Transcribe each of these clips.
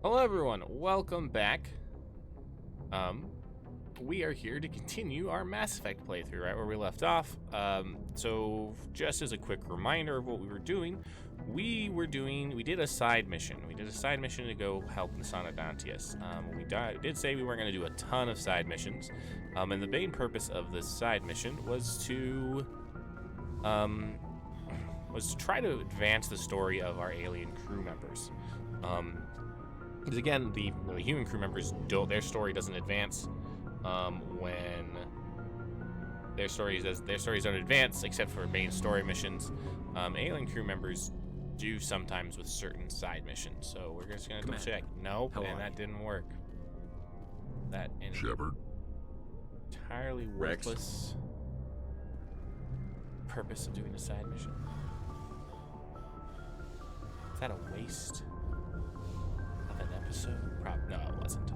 Hello everyone, welcome back. We are here to continue our Mass Effect playthrough, right where we left off. So just as a quick reminder of what we were doing, we did a side mission. We did a side mission to go help Nasana Dantius. We did say we weren't gonna do a ton of side missions. And the main purpose of this side mission was to try to advance the story of our alien crew members. Because again, the human crew members their story doesn't advance when their stories don't advance except for main story missions. Alien crew members do sometimes with certain side missions. So we're just gonna double check. Nope, and that didn't work. That Shepard. Entirely worthless purpose of doing a side mission. Is that a waste of an episode? No, it wasn't.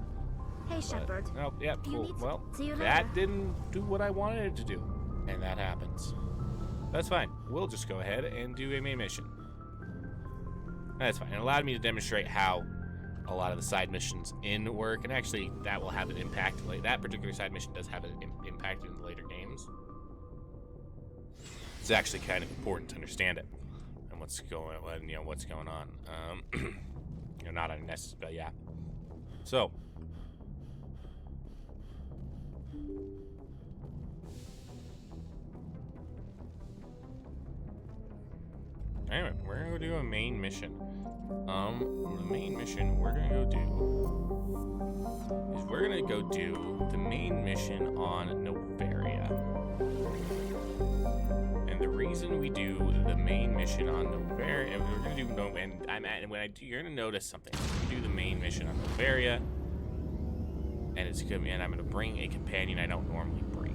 Hey, Shepherd. Oh, yeah, cool. Well, See you later. that didn't do what I wanted it to do, and that happens. That's fine. We'll just go ahead and do a main mission. That's fine. It allowed me to demonstrate how a lot of the side missions in work, and actually that will have an impact. Like that particular side mission does have an impact in the later games. It's actually kind of important to understand it and what's going on. Not unnecessary, but yeah. So. Anyway, we're gonna go do a main mission. The main mission we're gonna go do is the main mission on Noveria. And the reason we do the main mission on Noveria, we're gonna do you're gonna notice something. We do the main mission on Noveria, and I'm gonna bring a companion I don't normally bring.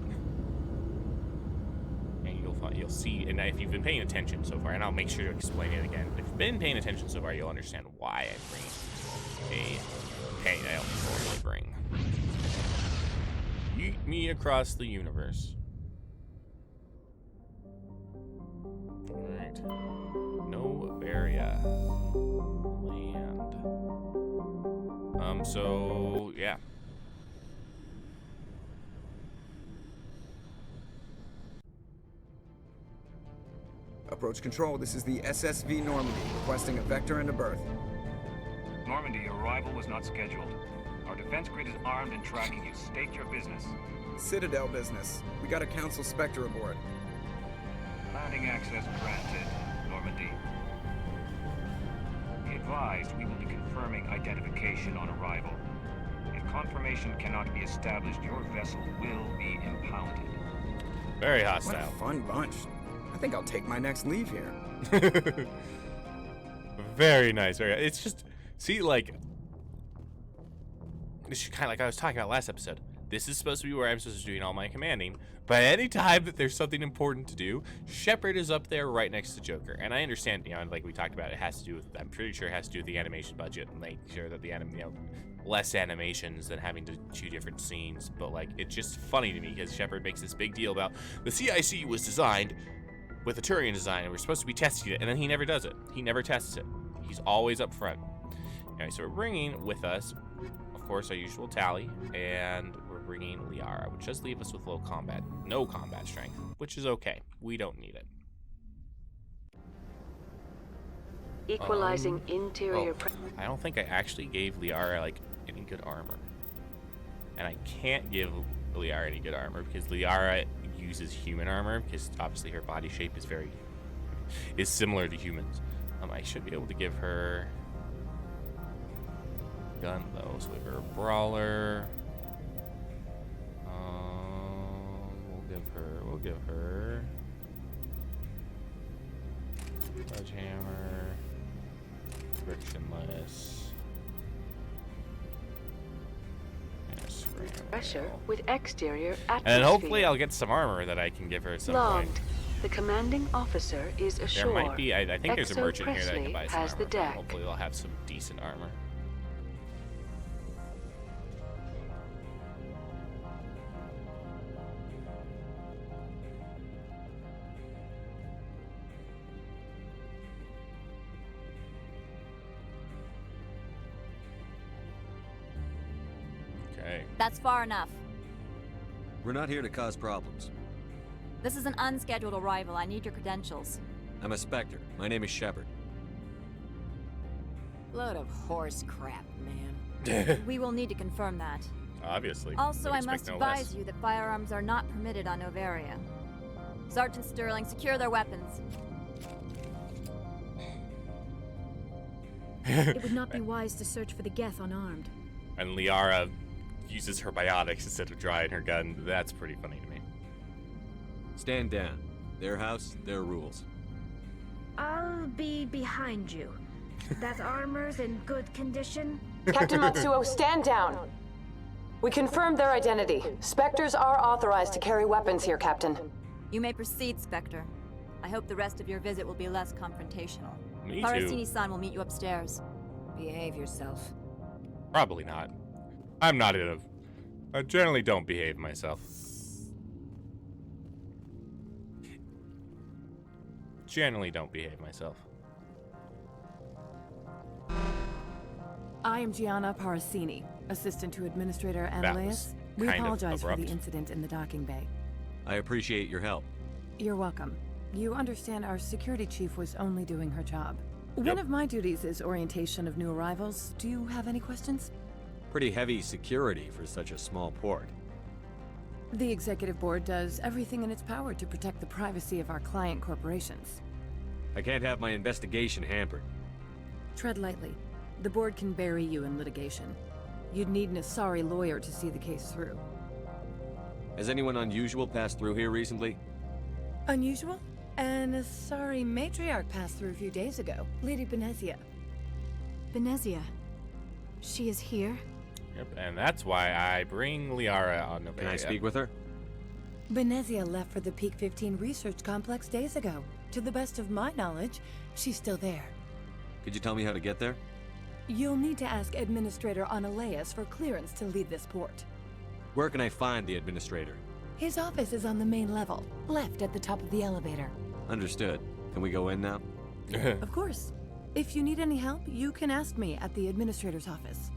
You'll see, and if you've been paying attention so far, and I'll make sure to explain it again. If you've been paying attention so far, you'll understand why I bring a companion I don't normally bring. Yeet me across the universe. Alright. Noveria. Land. So, yeah. Approach control, this is the SSV Normandy, requesting a vector and a berth. Normandy, your arrival was not scheduled. Our defense grid is armed and tracking you. State your business. Citadel business. We got a Council Spectre aboard. Landing access granted, Normandy. Be advised, we will be confirming identification on arrival. If confirmation cannot be established, your vessel will be impounded. Very What hostile. a fun bunch. I think I'll take my next leave here. Very nice. It's just, see, like, this is kind of like I was talking about last episode. This is supposed to be where I'm supposed to be doing all my commanding, but any time that there's something important to do, Shepard is up there right next to Joker. And I understand, like we talked about, it has to do with, I'm pretty sure it has to do with the animation budget and make sure that the less animations than having to do different scenes. But like, it's just funny to me because Shepard makes this big deal about the CIC was designed with a Turian design, and we're supposed to be testing it, and then he never does it. He never tests it. He's always up front. Okay, so we're bringing with us, of course, our usual Tally, and we're bringing Liara, which does leave us with no combat strength, which is okay. We don't need it. Equalizing interior. I don't think I actually gave Liara like any good armor, and I can't give Liara any good armor because Liara uses human armor because obviously her body shape is similar to humans. I should be able to give her gun though, so we have her brawler. We'll give her sledgehammer, frictionless. Pressure with exterior atmosphere. And hopefully I'll get some armor that I can give her at some point. Logged. The commanding officer is ashore. There might be, I think there's a Exo merchant here that I can Presley buy some has armor the from. deck. Hopefully they'll have some decent armor. That's far enough. We're not here to cause problems. This is an unscheduled arrival. I need your credentials. I'm a Spectre. My name is Shepherd. Load of horse crap, man. We will need to confirm that. Obviously. Also, Would I expect must no advise less. you that firearms are not permitted on Noveria. Sergeant Sterling, secure their weapons. It would not be wise to search for the Geth unarmed. And Liara uses her biotics instead of drawing her gun. That's pretty funny to me. Stand down. Their house, their rules. I'll be behind you. That armor's in good condition? Captain Matsuo, stand down. We confirmed their identity. Spectres are authorized to carry weapons here, Captain. You may proceed, Spectre. I hope the rest of your visit will be less confrontational. Me too. Parasini-san will meet you upstairs. Behave yourself. Probably not. I'm not in a... I generally don't behave myself. Generally don't behave myself. I am Gianna Parasini, assistant to Administrator That was Ananias. We kind of apologize for abrupt. the incident in the docking bay. I appreciate your help. You're welcome. You understand our security chief was only doing her job. Yep. One of my duties is orientation of new arrivals. Do you have any questions? Pretty heavy security for such a small port. The executive board does everything in its power to protect the privacy of our client corporations. I can't have my investigation hampered. Tread lightly. The board can bury you in litigation. You'd need an Asari lawyer to see the case through. Has anyone unusual passed through here recently? Unusual? An Asari matriarch passed through a few days ago. Lady Benezia. Benezia. She is here? Yep, and that's why I bring Liara on Noveria. Can I speak with her? Benezia left for the Peak 15 research complex days ago. To the best of my knowledge, she's still there. Could you tell me how to get there? You'll need to ask Administrator Ananias for clearance to leave this port. Where can I find the administrator? His office is on the main level, left at the top of the elevator. Understood. Can we go in now? Of course. If you need any help, you can ask me at the Administrator's office.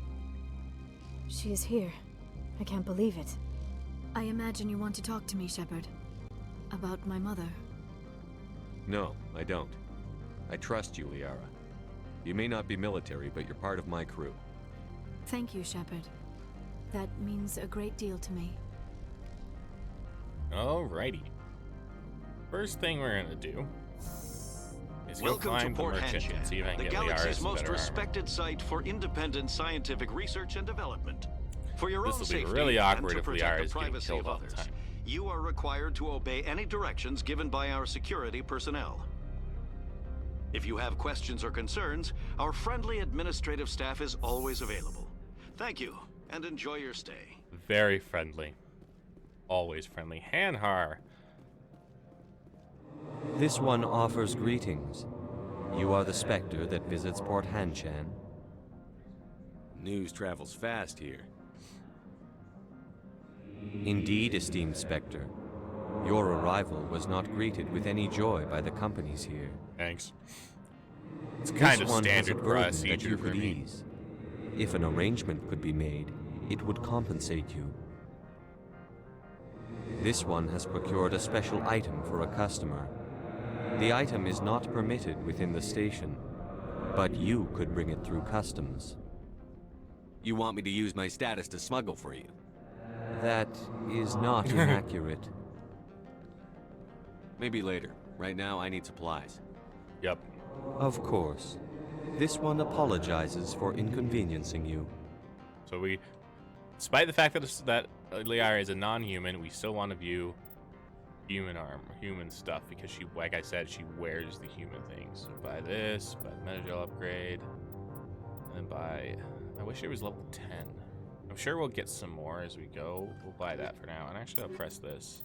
She is here. I can't believe it. I imagine you want to talk to me, Shepard. About my mother. No, I don't. I trust you, Liara. You may not be military, but you're part of my crew. Thank you, Shepard. That means a great deal to me. Alrighty. First thing we're gonna do is go Welcome to find the Port merchant and see if I Hanshan, can the get Liara galaxy's some most better armor. respected site for independent scientific research and development. For your This own will be safety really awkward and to if protect Liara the is getting privacy killed of all the others, time. you are required to obey any directions given by our security personnel. If you have questions or concerns, our friendly administrative staff is always available. Thank you, and enjoy your stay. Very friendly. Always friendly. Hanhar. This one offers greetings. You are the Spectre that visits Port Hanshan. News travels fast here. Indeed, esteemed Spectre. Your arrival was not greeted with any joy by the companies here. Thanks. It's kind of This one has a standard burden that procedure you for could me. ease. If an arrangement could be made, it would compensate you. This one has procured a special item for a customer. The item is not permitted within the station, but you could bring it through customs. You want me to use my status to smuggle for you? That is not inaccurate. Maybe later. Right now, I need supplies. Yep. Of course. This one apologizes for inconveniencing you. So we, despite the fact that Liara is a non-human, we still want to view human armor, human stuff, because she, like I said, she wears the human things. So buy this, buy the Metagel upgrade, and then buy, I wish it was level 10. I'm sure we'll get some more as we go. We'll buy that for now, and actually I'll press this.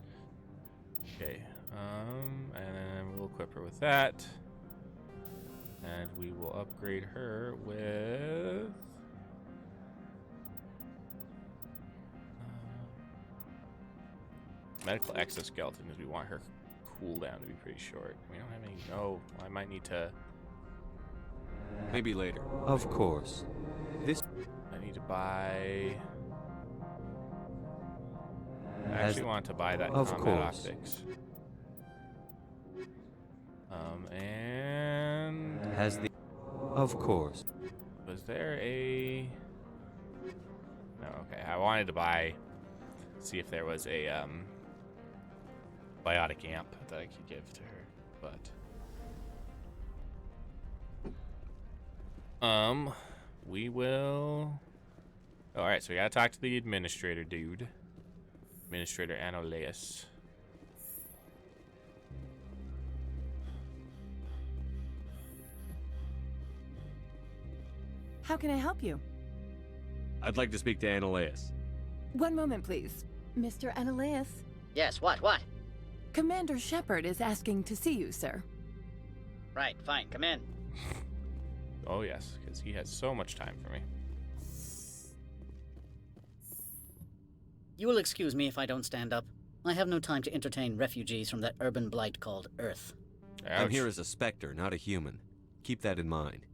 Okay, and then we'll equip her with that. And we will upgrade her with medical exoskeleton, because we want her cooldown to be pretty short. We don't have any. No, I might need to. Maybe later. Of course. This. I need to buy actually want to buy that Of combat course. optics. And Has the... Of course. was there a... No, okay. I wanted to buy... See if there was a biotic amp that I could give to her, but... We will... Alright, so we gotta talk to the administrator dude. Administrator Anoleus. How can I help you? I'd like to speak to Anoleus. One moment, please. Mr. Anoleus, Yes, what? Commander Shepard is asking to see you, sir. Right, fine, come in. Oh yes, because he has so much time for me. You will excuse me if I don't stand up. I have no time to entertain refugees from that urban blight called Earth. Ouch. I'm here as a specter, not a human. Keep that in mind.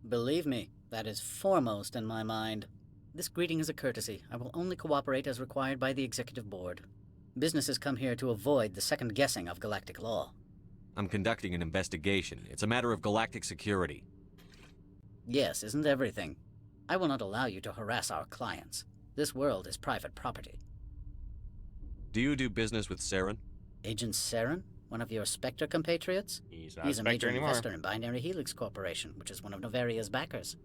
Believe me, that is foremost in my mind. This greeting is a courtesy. I will only cooperate as required by the Executive Board. Businesses come here to avoid the second guessing of galactic law. I'm conducting an investigation. It's a matter of galactic security. Yes, isn't everything? I will not allow you to harass our clients. This world is private property. Do you do business with Saren? Agent Saren? One of your Spectre compatriots? He's not He's a a Spectre major anymore. investor in Binary Helix Corporation, which is one of Noveria's backers.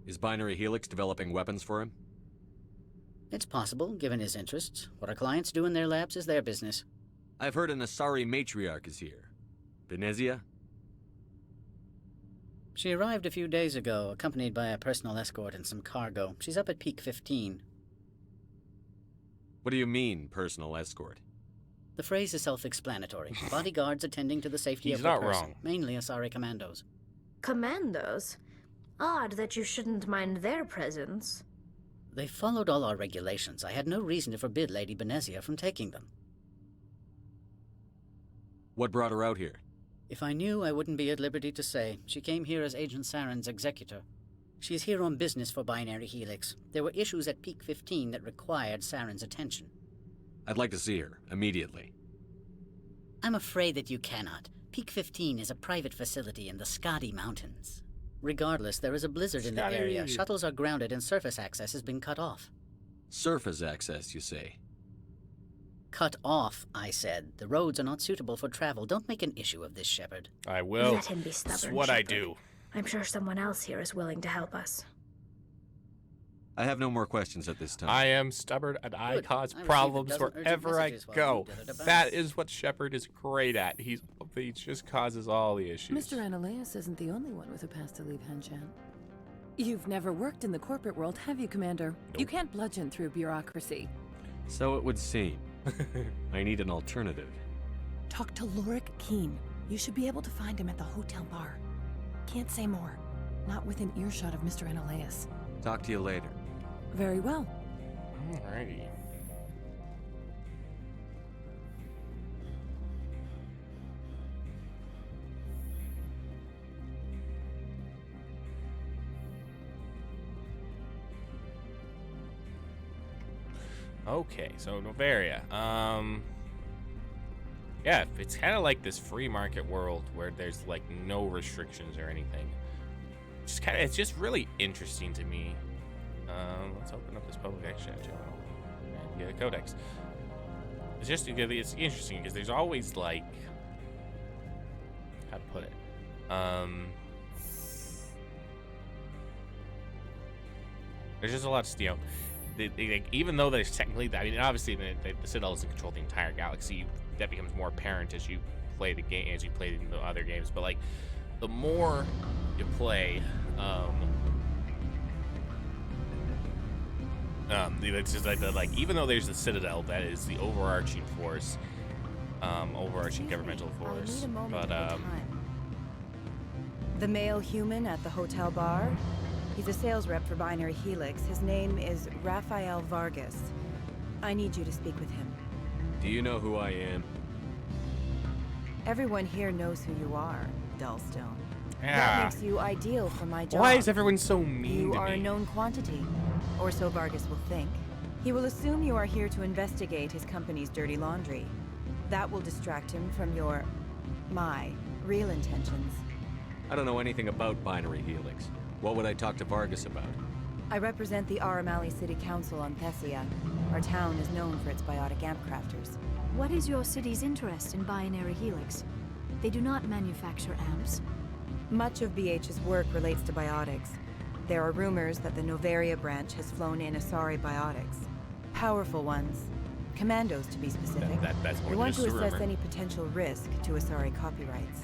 Is Binary Helix developing weapons for him? It's possible, given his interests. What our clients do in their labs is their business. I've heard an Asari Matriarch is here. Benezia? She arrived a few days ago, accompanied by a personal escort and some cargo. She's up at Peak 15. What do you mean, personal escort? The phrase is self-explanatory. Bodyguards attending to the safety He's of the not person. wrong. Mainly Asari commandos. Commandos? Odd that you shouldn't mind their presence. They followed all our regulations. I had no reason to forbid Lady Benezia from taking them. What brought her out here? If I knew, I wouldn't be at liberty to say. She came here as Agent Saren's executor. She's here on business for Binary Helix. There were issues at Peak 15 that required Saren's attention. I'd like to see her, immediately. I'm afraid that you cannot. Peak 15 is a private facility in the Skadi Mountains. Regardless, there is a blizzard in the area. Shuttles are grounded and surface access has been cut off. Surface access, you say? Cut off, I said. The roads are not suitable for travel. Don't make an issue of this, Shepherd. I will. Let him be stubborn, That's what I Shepherd. do. I'm sure someone else here is willing to help us. I have no more questions at this time. I am stubborn and I Good. cause I received a problems dozen urgent wherever I messages while go. you did it about That us. is what Shepard is great at. He just causes all the issues. Mr. Anoleus isn't the only one with a past to leave Henshan. You've never worked in the corporate world, have you, Commander? Nope. You can't bludgeon through bureaucracy. So it would seem. I need an alternative. Talk to Lorik Keen. You should be able to find him at the hotel bar. Can't say more. Not within earshot of Mr. Anoleus. Talk to you later. Very well. Alrighty. Okay, so Noveria. Yeah, it's kind of like this free market world where there's like no restrictions or anything. It's just really interesting to me. Let's open up this public exchange channel and get a codex. It's interesting because there's always like, how to put it, there's just a lot of, even though there's technically, I mean, obviously the Citadel doesn't control the entire galaxy. That becomes more apparent as you play the game, as you play the other games. But like, the more you play, it's just like even though there's the Citadel that is the overarching force, overarching governmental force, but The male human at the hotel bar? He's a sales rep for Binary Helix. His name is Rafael Vargas. I need you to speak with him. Do you know who I am? Everyone here knows who you are, Dullstone. Yeah. That makes you ideal for my job. Why is everyone so mean You to are me? a known quantity, or so Vargas will think. He will assume you are here to investigate his company's dirty laundry. That will distract him from my real intentions. I don't know anything about Binary Helix. What would I talk to Vargas about? I represent the Aramali City Council on Thessia. Our town is known for its biotic amp crafters. What is your city's interest in Binary Helix? They do not manufacture amps. Much of BH's work relates to biotics. There are rumors that the Noveria branch has flown in Asari biotics. Powerful ones. Commandos, to be specific. That's more We want to than just a assess rumor. any potential risk to Asari copyrights.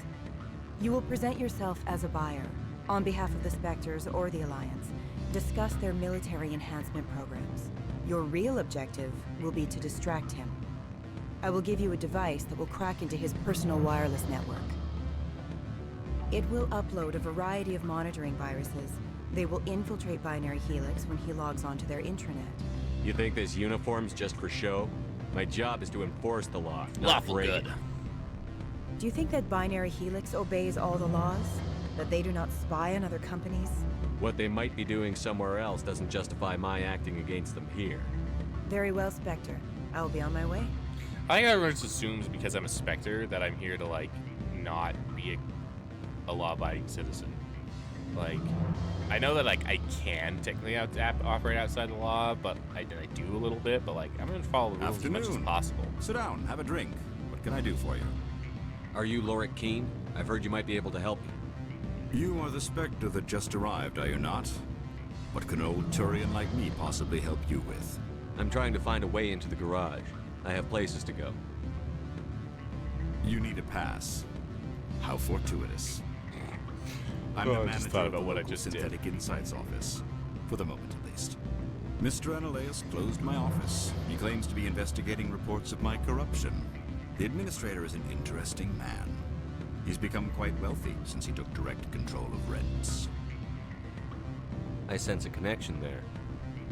You will present yourself as a buyer, on behalf of the Spectres or the Alliance. Discuss their military enhancement programs. Your real objective will be to distract him. I will give you a device that will crack into his personal wireless network. It will upload a variety of monitoring viruses. They will infiltrate Binary Helix when he logs onto their intranet. You think this uniform's just for show? My job is to enforce the law, not Lawful break good. it. Do you think that Binary Helix obeys all the laws? That they do not spy on other companies? What they might be doing somewhere else doesn't justify my acting against them here. Very well, Spectre. I will be on my way. I think everyone just assumes because I'm a Spectre that I'm here to, like, not be a law-abiding citizen. Like, I know that, like, I can technically operate outside the law, but I do a little bit, but, like, I'm going to follow the rules as much as possible. Sit down, have a drink. What can I do for you? Are you Lorik Keen? I've heard you might be able to help me. You are the Spectre that just arrived, are you not? What can an old Turian like me possibly help you with? I'm trying to find a way into the garage. I have places to go. You need a pass. How fortuitous. I'm Oh, the I manager just thought of the about what I local just did. Synthetic Insights office. For the moment, at least. Mr. Analaeus closed my office. He claims to be investigating reports of my corruption. The administrator is an interesting man. He's become quite wealthy since he took direct control of rents. I sense a connection there.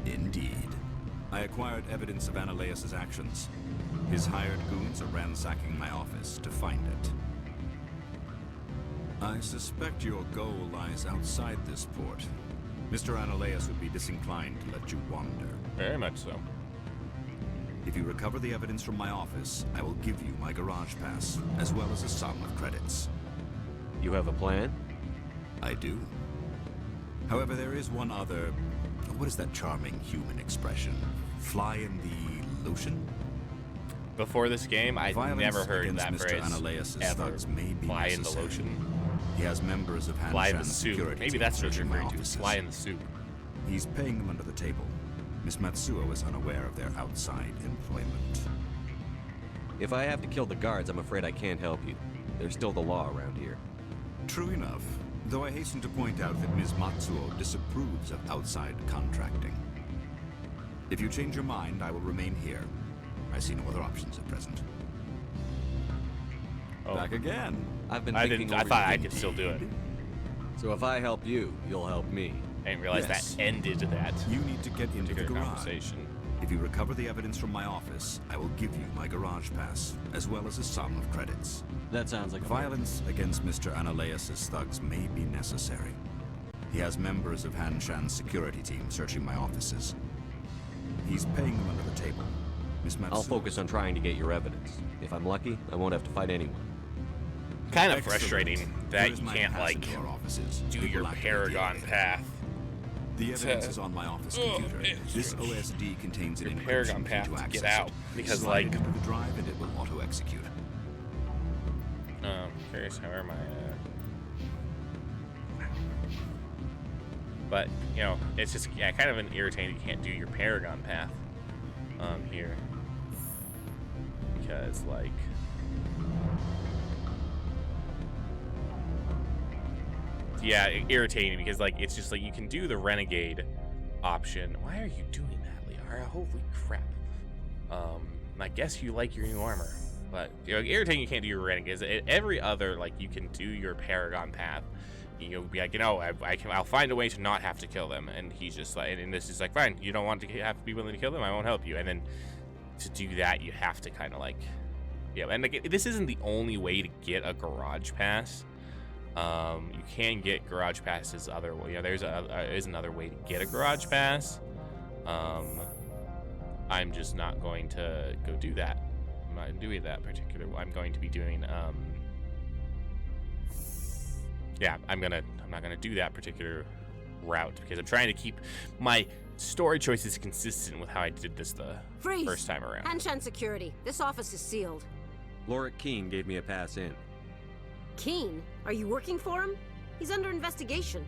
Indeed. I acquired evidence of Analaeus' actions. His hired goons are ransacking my office to find it. I suspect your goal lies outside this port. Mr. Analaeus would be disinclined to let you wander. Very much so. If you recover the evidence from my office, I will give you my garage pass, as well as a sum of credits. You have a plan? I do. However, there is one other... What is that charming human expression? Fly in the lotion? Before this game, I'd Violence never heard against that Mr. phrase Analaeus' ever. thugs may be Fly in the necessary. lotion. He has members of Fly in the Hanshan's soup. security Maybe team that's what you're searching my referring to. offices. Fly in the soup. He's paying them under the table. Miss Matsuo is unaware of their outside employment. If I have to kill the guards, I'm afraid I can't help you. There's still the law around here. True enough, though I hasten to point out that Ms. Matsuo disapproves of outside contracting. If you change your mind, I will remain here. I see no other options at present. Oh. Back again. I've been I thinking I over thought your- I could still do it. So if I help you, you'll help me. I didn't realize Yes. that ended that You need to get into the particular garage. conversation. If you recover the evidence from my office, I will give you my garage pass, as well as a sum of credits. That sounds like a Violence against Mr. Analaeus' thugs may be necessary. He has members of Hanshan's security team searching my offices. He's paying them under the table. Miss Matsuo. I'll focus on trying to get your evidence. If I'm lucky, I won't have to fight anyone. Kind of Excellent. frustrating Here that is you my can't, pass like, into our offices. do It your will activate the Paragon elevator. path. The evidence is on my office computer. This OSD contains an Paragon encryption key path to to access get out, it. because, Slide like- it into the drive and it will auto-execute. Curious how am I, But, you know, it's just, yeah, kind of an irritating you can't do your Paragon path, here. Because, like... Yeah, irritating because, like, it's just like you can do the Renegade option. Why are you doing that, Liara? Holy crap. I guess you like your new armor. But, you know, irritating you can't do your Renegade. Every other, like, you can do your Paragon path. You'll be like, you know, I'll find a way to not have to kill them. And he's just like, and this is like, fine, you don't want to have to be willing to kill them, I won't help you. And then to do that, you have to kind of like, yeah. And like, this isn't the only way to get a garage pass. You can get garage passes other way. You know, there's another way to get a garage pass. I'm just not going to go do that. I'm not doing that particular. I'm going to be doing. Yeah, I'm not gonna do that particular route because I'm trying to keep my story choices consistent with how I did this the first time around. Anshan security. This office is sealed. Lorik Keene gave me a pass in. Keene? Are you working for him? He's under investigation.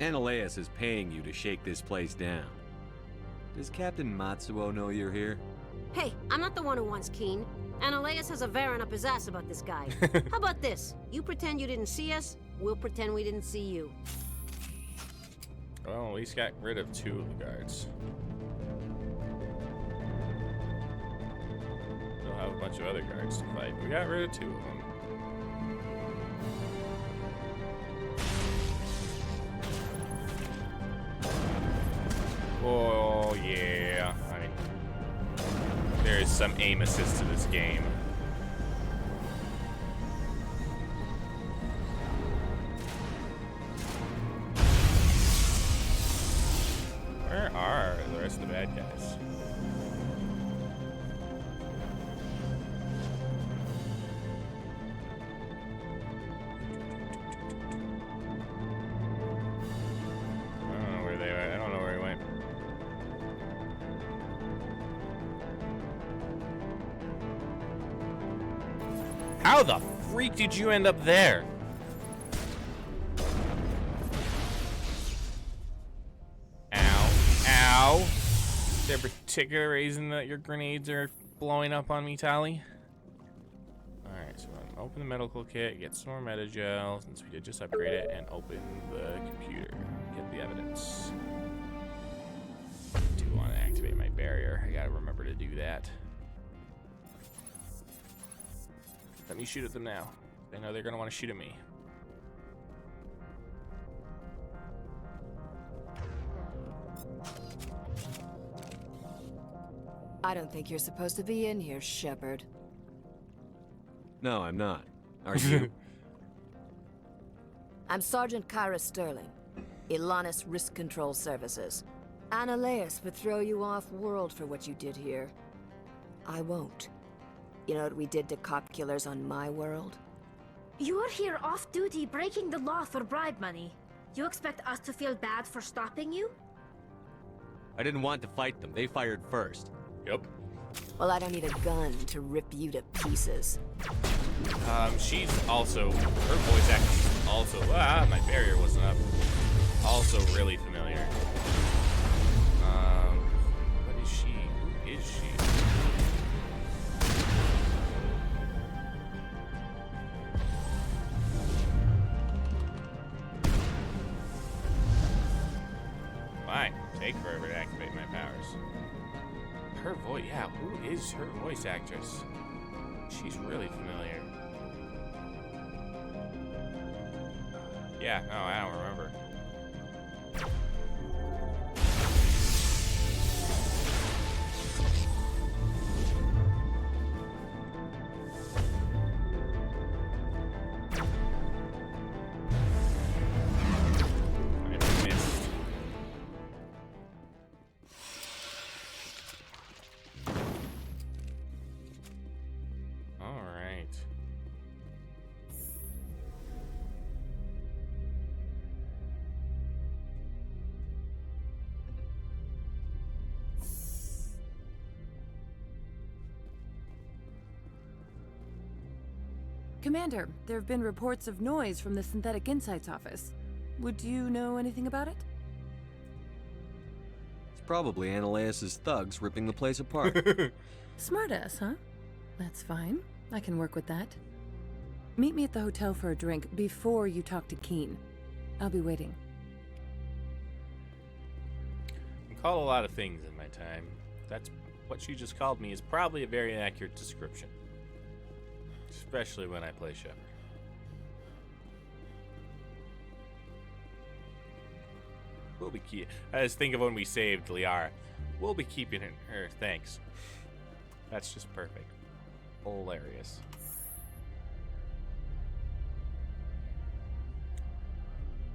Ananias is paying you to shake this place down. Does Captain Matsuo know you're here? Hey, I'm not the one who wants Keene. Ananias has a Varen up his ass about this guy. How about this? You pretend you didn't see us, we'll pretend we didn't see you. Well, at least got rid of 2 of the guards. Still have a bunch of other guards to fight. We got rid of 2 of them. Oh, yeah. I mean, there is some aim assist to this game. Where are the rest of the bad guys? I don't know where they went. I don't know where he went. How the freak did you end up there? Ow. Is there a particular reason that your grenades are blowing up on me, Tally? Alright, so I'm gonna open the medical kit, get some more metagel, since we did just upgrade it, and open the computer. Get the evidence. I do want to activate my barrier. I gotta remember to do that. Let me shoot at them now. They know they're gonna want to shoot at me. I don't think you're supposed to be in here, Shepherd. No, I'm not. Are you? I'm Sergeant Kyra Sterling, Ilanis Risk Control Services. Ananias would throw you off-world for what you did here. I won't. You know what we did to cop killers on my world? You are here off-duty breaking the law for bribe money. You expect us to feel bad for stopping you? I didn't want to fight them. They fired first. Yep. Well, I don't need a gun to rip you to pieces. She's also, her voice acting is also, my barrier wasn't up. Also really familiar. What is she? Who is she? Fine. Take forever to activate my powers. Her voice, yeah, who is her voice actress? She's really familiar. Yeah, no, I don't remember. I missed. All right. Commander, there have been reports of noise from the Synthetic Insights office. Would you know anything about it? It's probably Ananias' thugs ripping the place apart. Smartass, huh? That's fine. I can work with that. Meet me at the hotel for a drink before you talk to Keene. I'll be waiting. I'm called a lot of things in my time. That's what she just called me is probably a very accurate description. Especially when I play Shepherd. We'll be I just think of when we saved Liara. We'll be keeping her. Thanks. That's just perfect. Hilarious.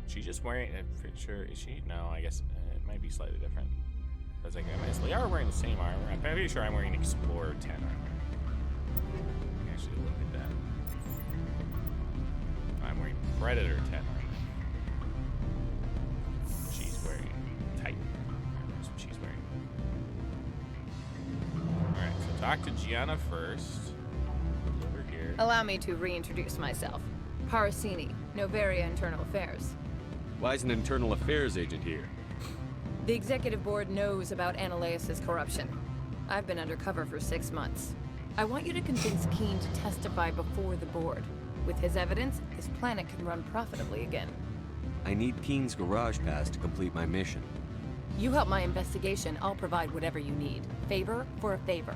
She just wearing. I'm pretty sure. Is she? No, I guess it might be slightly different. I was like, is Liara wearing the same armor? I'm pretty sure I'm wearing Explorer 10 armor. I can actually look at that. I'm wearing Predator 10 armor. She's wearing Titan armor. That's what she's wearing. Alright, so talk to Gianna first. Over here. Allow me to reintroduce myself. Parasini, Noveria Internal Affairs. Why is an internal affairs agent here? The executive board knows about Ananias' corruption. I've been undercover for 6 months. I want you to convince Keen to testify before the board. With his evidence, this planet can run profitably again. I need Keen's garage pass to complete my mission. You help my investigation, I'll provide whatever you need. Favor for a favor.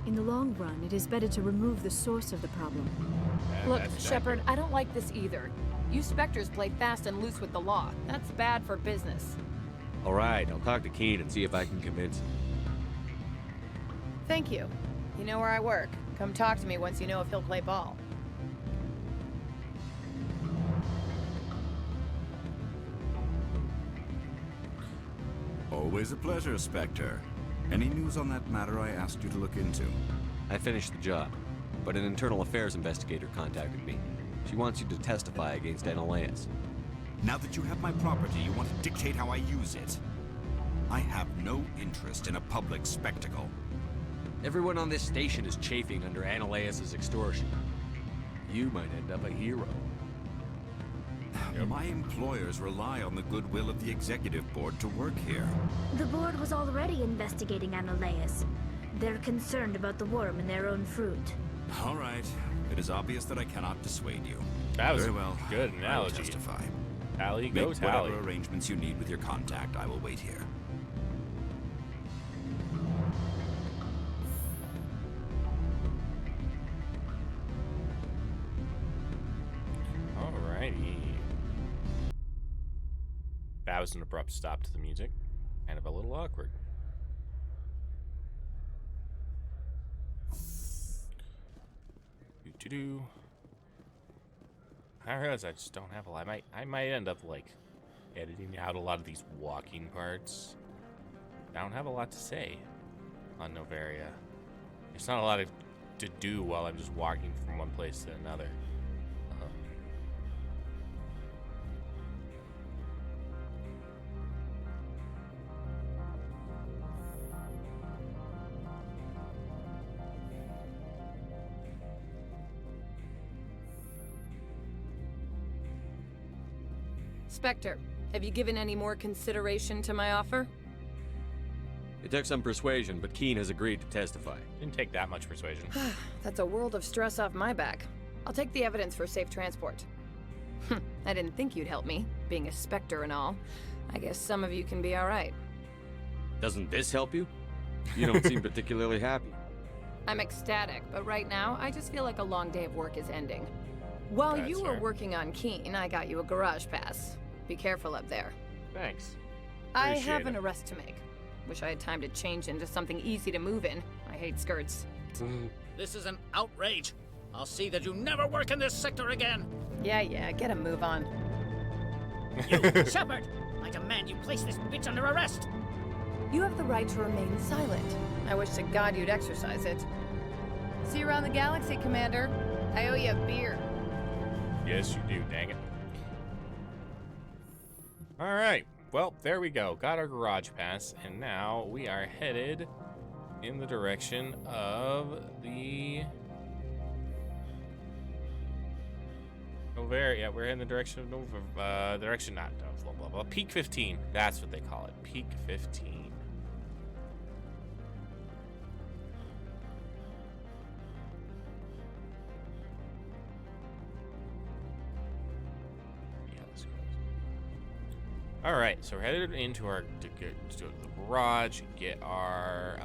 In the long run, it is better to remove the source of the problem. Look, Shepherd, I don't like this either. You Spectres play fast and loose with the law. That's bad for business. All right, I'll talk to Keen and see if I can convince him. Thank you. You know where I work. Come talk to me once you know if he'll play ball. Always a pleasure, Spectre. Any news on that matter I asked you to look into? I finished the job, but an internal affairs investigator contacted me. She wants you to testify against Ananias. Now that you have my property, you want to dictate how I use it. I have no interest in a public spectacle. Everyone on this station is chafing under Ananias' extortion. You might end up a hero. My employers rely on the goodwill of the executive board to work here. The board was already investigating Ananias. They're concerned about the worm in their own fruit. All right. It is obvious that I cannot dissuade you. That was very well. a good analogy. I will testify. Tally, go Make Tally. whatever arrangements you need with your contact. I will wait here. Alrighty. That was an abrupt stop to the music. Kind of a little awkward. Do-do-do. I realize I just don't have a lot. I might end up like editing out a lot of these walking parts. I don't have a lot to say on Noveria. There's not a lot to do while I'm just walking from one place to another. Spectre, have you given any more consideration to my offer? It took some persuasion, but Keen has agreed to testify. Didn't take that much persuasion. That's a world of stress off my back. I'll take the evidence for safe transport. I didn't think you'd help me, being a Spectre and all. I guess some of you can be alright. Doesn't this help you? You don't seem particularly happy. I'm ecstatic, but right now, I just feel like a long day of work is ending. While That's you were fair. working on Keen, I got you a garage pass. Be careful up there. Thanks. I Appreciate have an it. arrest to make. Wish I had time to change into something easy to move in. I hate skirts. This is an outrage. I'll see that you never work in this sector again. Yeah, get a move on. You, Shepard! I demand you place this bitch under arrest. You have the right to remain silent. I wish to God you'd exercise it. See you around the galaxy, Commander. I owe you a beer. Yes, you do, dang it. Alright, well, there we go. Got our garage pass, and now we are headed in the direction of the Noveria. Yeah, we're in the direction of Peak 15. That's what they call it. Peak 15. All right, so we're headed into our to the garage, get our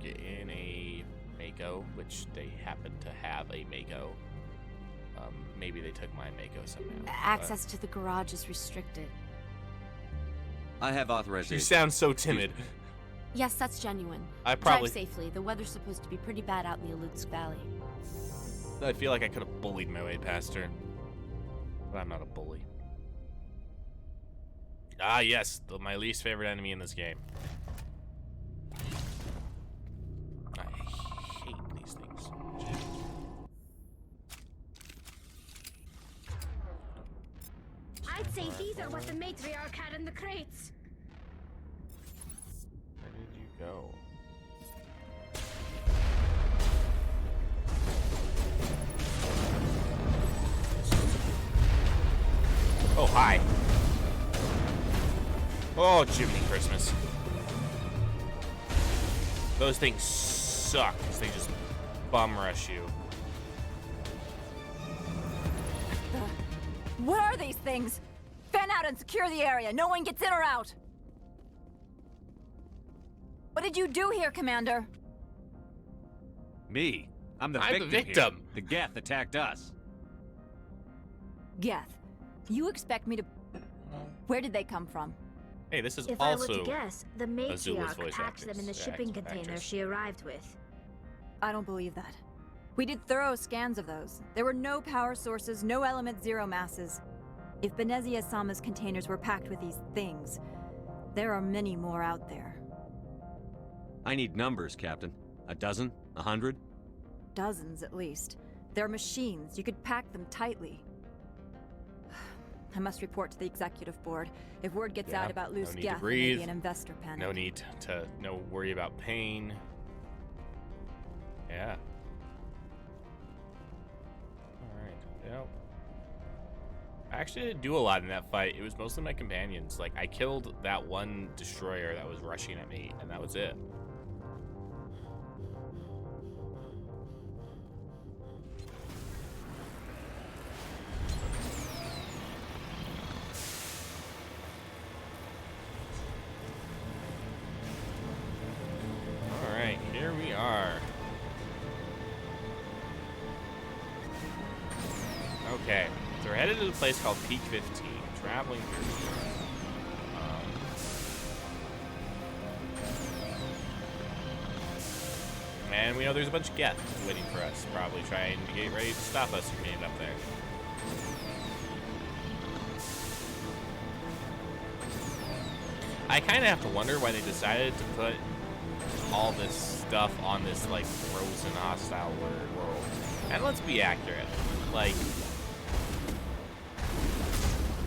get in a Mako, which they happen to have a Mako. Maybe they took my Mako somehow. Access to the garage is restricted. I have authorization. You sound so timid. Yes, that's genuine. I probably- Drive safely. The weather's supposed to be pretty bad out in the Alutsk Valley. I feel like I could have bullied my way past her, but I'm not a bully. Ah, yes, my least favorite enemy in this game. I hate these things. I'd say these are what the Matriarch had in the crates. Where did you go? Oh, hi. Oh, Jiminy Christmas. Those things suck, 'cause they just bum rush you. What are these things? Fan out and secure the area. No one gets in or out. What did you do here, Commander? Me? I'm the I'm the victim. victim. Here. The Geth attacked us. Geth. You expect me to... Where did they come from? Hey, this is If I were also to guess, the Azula's Matriarch voice packed them in the actress. shipping Actress. container she arrived with. I don't believe that. We did thorough scans of those. There were no power sources, no element zero masses. If Benezia-sama's containers were packed with these things, there are many more out there. I need numbers, Captain. A dozen? 100? Dozens, at least. They're machines. You could pack them tightly. I must report to the executive board. If word gets out about loose no need to Geth, there may breathe. be an investor panic. No need to worry about pain. Yeah. Alright, yep. I actually didn't do a lot in that fight. It was mostly my companions. Like, I killed that one destroyer that was rushing at me, and that was it. Alright, here we are. Okay, so we're headed to a place called Peak 15, traveling through. And we know there's a bunch of Geth waiting for us, probably trying to get ready to stop us from getting up there. I kind of have to wonder why they decided to put all this stuff on this, like, frozen hostile world. And let's be accurate. Like,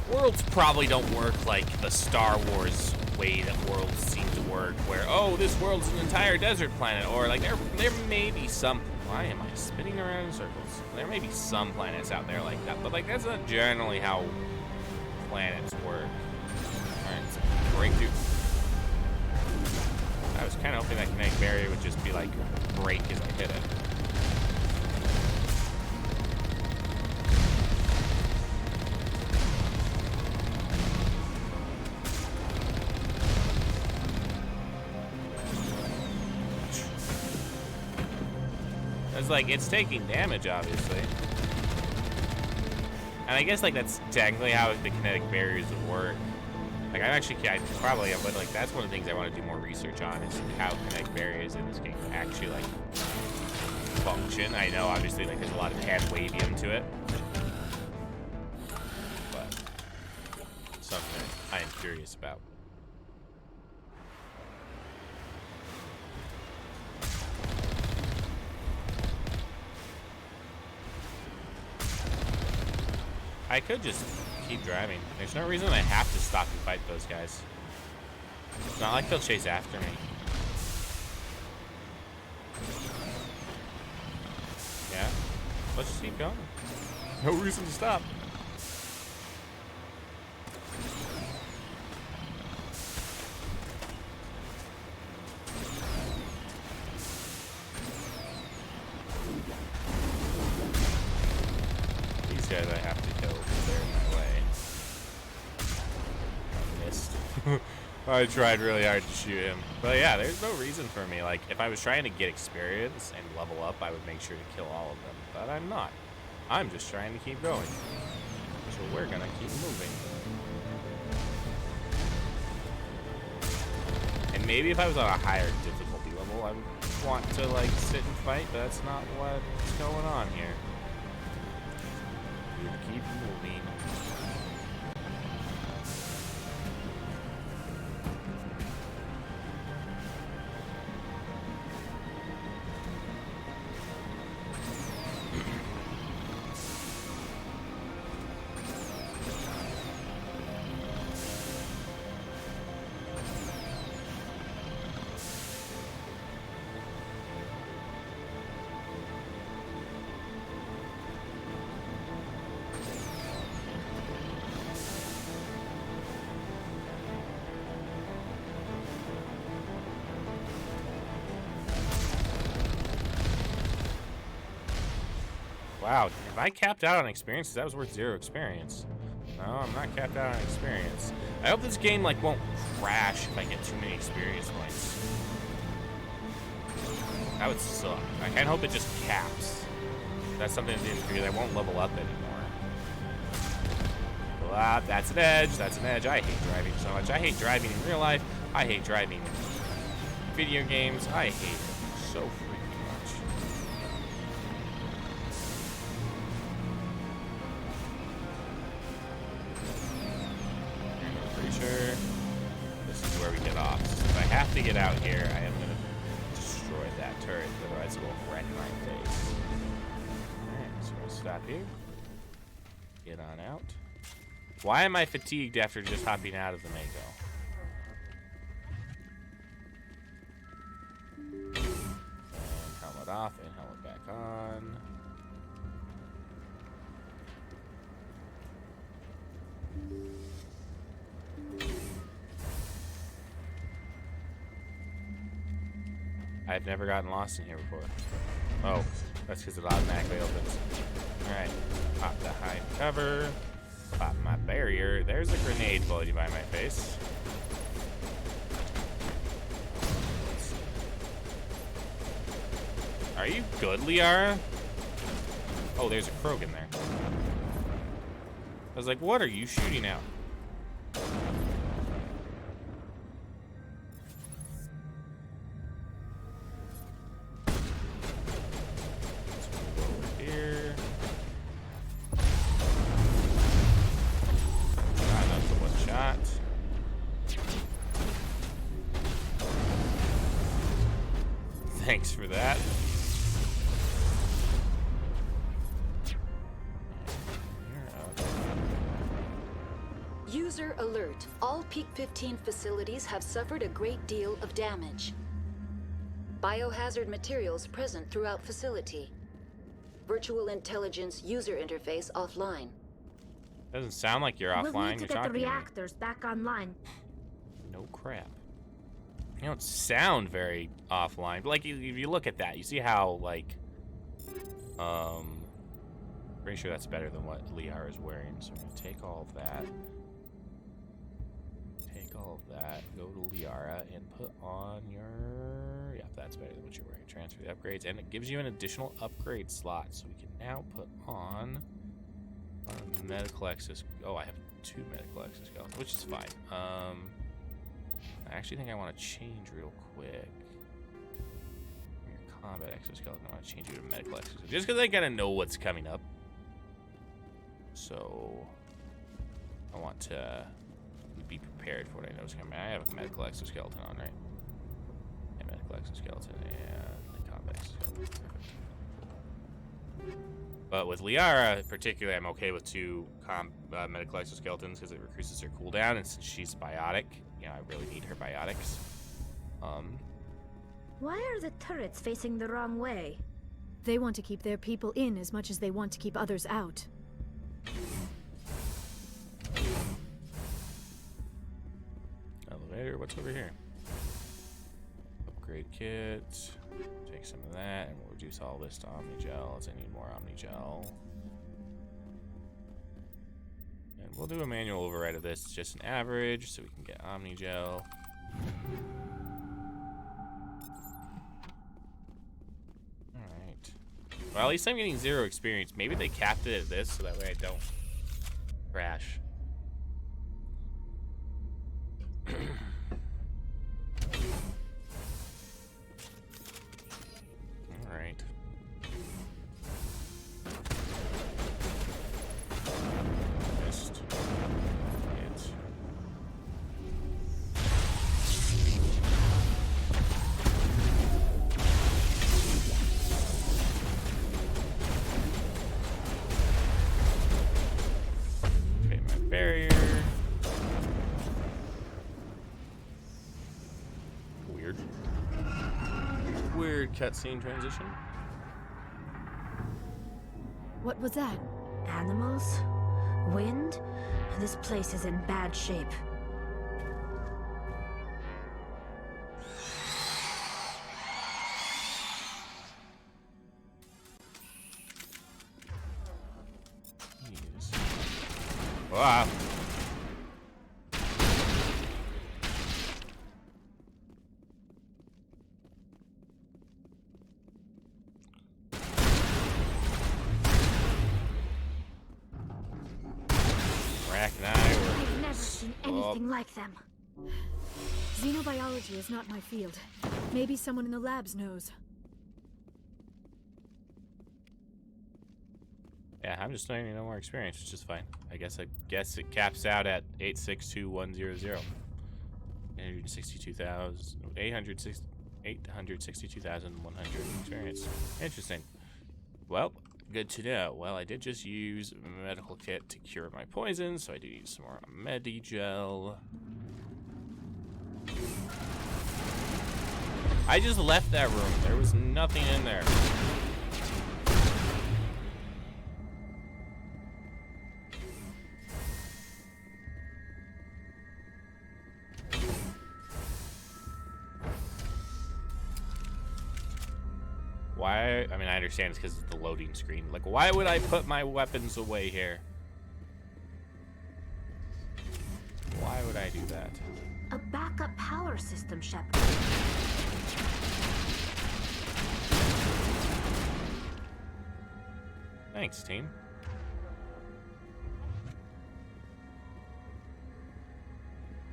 worlds probably don't work like the Star Wars way that worlds seem to work, where, oh, this world's an entire desert planet, or, like, there may be some... Why am I spinning around in circles? There may be some planets out there like that, but, like, that's not generally how planets work. Alright, so breakthrough. I was kind of hoping that kinetic barrier would just be like break as I hit it. It's like, it's taking damage, obviously. And I guess, like, that's technically how the kinetic barriers would work. Like, I probably, but, like, that's one of the things I want to do more research on, is how kinetic barriers in this game actually, like, function. I know, obviously, like, there's a lot of hand-wavium to it. But something I am curious about. I could just keep driving. There's no reason I have to stop and fight those guys. It's not like they'll chase after me. Yeah, let's just keep going. No reason to stop. These guys I have to kill because they're in my way. I missed. I tried really hard to shoot him. But yeah, there's no reason for me. Like, if I was trying to get experience and level up, I would make sure to kill all of them. But I'm not. I'm just trying to keep going. So we're gonna keep moving. And maybe if I was on a higher difficulty level, I would want to, like, sit and fight, but that's not what's going on here. We keep moving. Wow, if I capped out on experience, that was worth 0 experience. No, I'm not capped out on experience. I hope this game like won't crash if I get too many experience points. That would suck. I kind of hope it just caps. That's something at the end of the video. I won't level up anymore. Well, that's an edge. That's an edge. I hate driving so much. I hate driving in real life. I hate driving in video games. I hate it so freaking much. I'm pretty sure this is where we get off. So if I have to get out here, I am going to destroy that turret. Otherwise, it will wreck my face. Alright, so we're going to stop here. Get on out. Why am I fatigued after just hopping out of the Mako? And helmet off and helmet back on. I've never gotten lost in here before. Oh, that's because it automatically opens. Alright, pop behind cover. Pop my barrier. There's a grenade floating by my face. Are you good, Liara? Oh, there's a Krogan there. I was like, what are you shooting out? Thanks for that. User alert. All Peak 15 facilities have suffered a great deal of damage. Biohazard materials present throughout facility. Virtual intelligence user interface offline. Doesn't sound like you're offline. We'll need to You're get the talking to me. reactors back online. No crap. You don't sound very offline, but like if you look at that, you see how like pretty sure that's better than what Liara is wearing. So I'm gonna take all of that. Take all of that, go to Liara and put on your that's better than what you're wearing. Transfer the upgrades, and it gives you an additional upgrade slot, so we can now put on medical exos. Oh, I have 2 medical exoskeletons, which is fine. I actually think I want to change real quick. Your combat exoskeleton, I want to change you to medical exoskeleton. Just because I gotta know what's coming up. So, I want to be prepared for what I know is coming. I have a medical exoskeleton on, right? Yeah, medical exoskeleton and the combat exoskeleton. Perfect. But with Liara, particularly, I'm okay with 2 medical exoskeletons because it increases her cooldown, and since she's biotic, you know, I really need her biotics. Why are the turrets facing the wrong way? They want to keep their people in as much as they want to keep others out. Elevator, what's over here? Upgrade kit. Take some of that, and we'll reduce all this to Omnigel, as I need more Omnigel. And we'll do a manual override of this, just an average, so we can get Omnigel. Alright. Well, at least I'm getting 0 experience. Maybe they capped it at this, so that way I don't crash. Alright. Missed. Hit. Okay, my barrier. Weird cutscene transition. What was that? Animals? Wind? This place is in bad shape. Wow. Rack and I were... I've never seen anything like them. Xenobiology is not my field. Maybe someone in the labs knows. Yeah, I'm just learning no more experience, which is fine. I guess it caps out at 862,100. 862,100 experience. Interesting. Well, good to know. Well, I did just use a medical kit to cure my poison, so I do use some more Medigel. I just left that room. There was nothing in there. Why? I mean, I understand it's because of the loading screen. Like, why would I put my weapons away here? Why would I do that? A backup power system, Shepard. Thanks, team.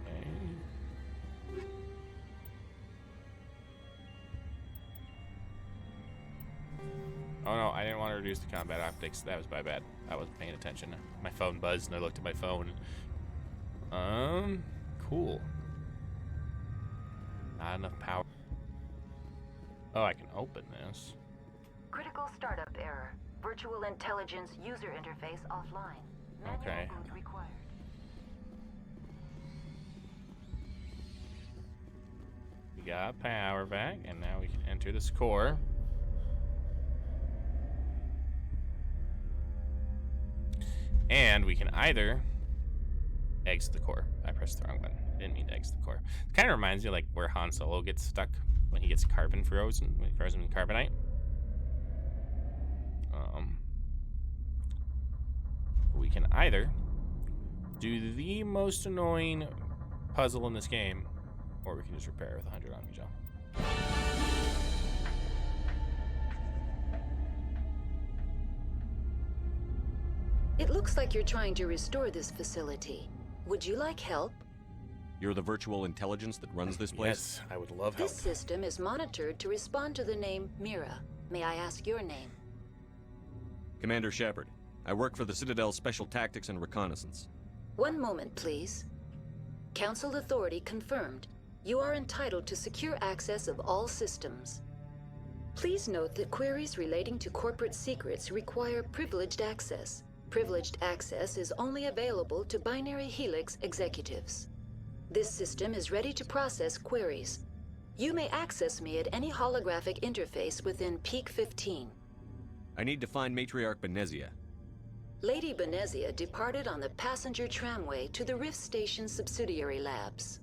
Okay. Oh no, I didn't want to reduce the combat optics. That was my bad. I wasn't paying attention. My phone buzzed and I looked at my phone. Cool. Not enough power. Oh, I can open this. Critical startup error. Virtual intelligence user interface offline. Okay. Manual boot required. We got power back, and now we can enter this core. And we can either exit the core. I pressed the wrong button. Didn't mean to exit the core. It kind of reminds me of like where Han Solo gets stuck when he gets carbon frozen, when he frozen in carbonite. We can either do the most annoying puzzle in this game, or we can just repair it with 100 Omni Gel. It looks like you're trying to restore this facility. Would you like help? You're the virtual intelligence that runs this place? Yes, I would love help. This system is monitored to respond to the name Mira. May I ask your name? Commander Shepard. I work for the Citadel's Special Tactics and Reconnaissance. One moment, please. Council authority confirmed. You are entitled to secure access of all systems. Please note that queries relating to corporate secrets require privileged access. Privileged access is only available to Binary Helix executives. This system is ready to process queries. You may access me at any holographic interface within Peak 15. I need to find Matriarch Benezia. Lady Benezia departed on the passenger tramway to the Rift Station subsidiary labs.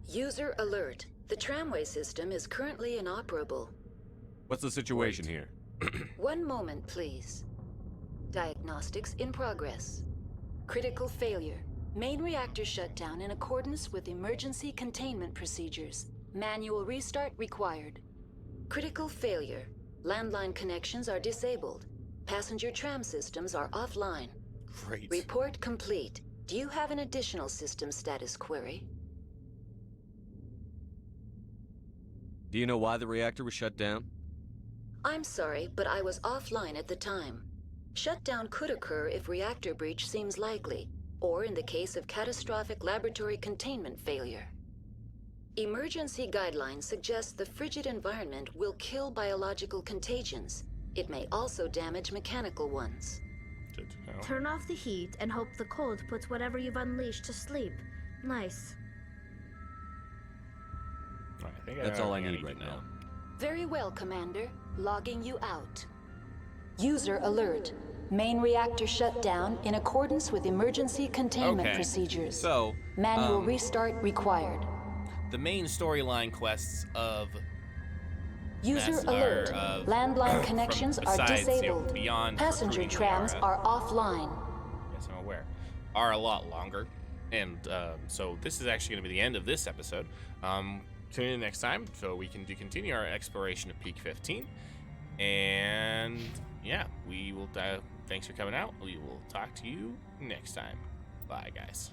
User alert. The tramway system is currently inoperable. What's the situation here? One moment, please. Diagnostics in progress. Critical failure. Main reactor shut down in accordance with emergency containment procedures. Manual restart required. Critical failure. Landline connections are disabled. Passenger tram systems are offline. Great. Report complete. Do you have an additional system status query? Do you know why the reactor was shut down? I'm sorry, but I was offline at the time. Shutdown could occur if reactor breach seems likely, or in the case of catastrophic laboratory containment failure. Emergency guidelines suggest the frigid environment will kill biological contagions. It may also damage mechanical ones. Good to know. Turn off the heat and hope the cold puts whatever you've unleashed to sleep. Nice. I think That's all I need right now. Very well, Commander. Logging you out. User alert. Main reactor shut down in accordance with emergency containment procedures. So, manual restart required. The main storyline quests of User alert. Landline connections are disabled. Beyond Passenger recruiting trams Liara. are offline. Yes, I'm aware. are a lot longer. And so this is actually going to be the end of this episode. Tune in next time so we can continue our exploration of Peak 15. And yeah, we will. Thanks for coming out. We will talk to you next time. Bye, guys.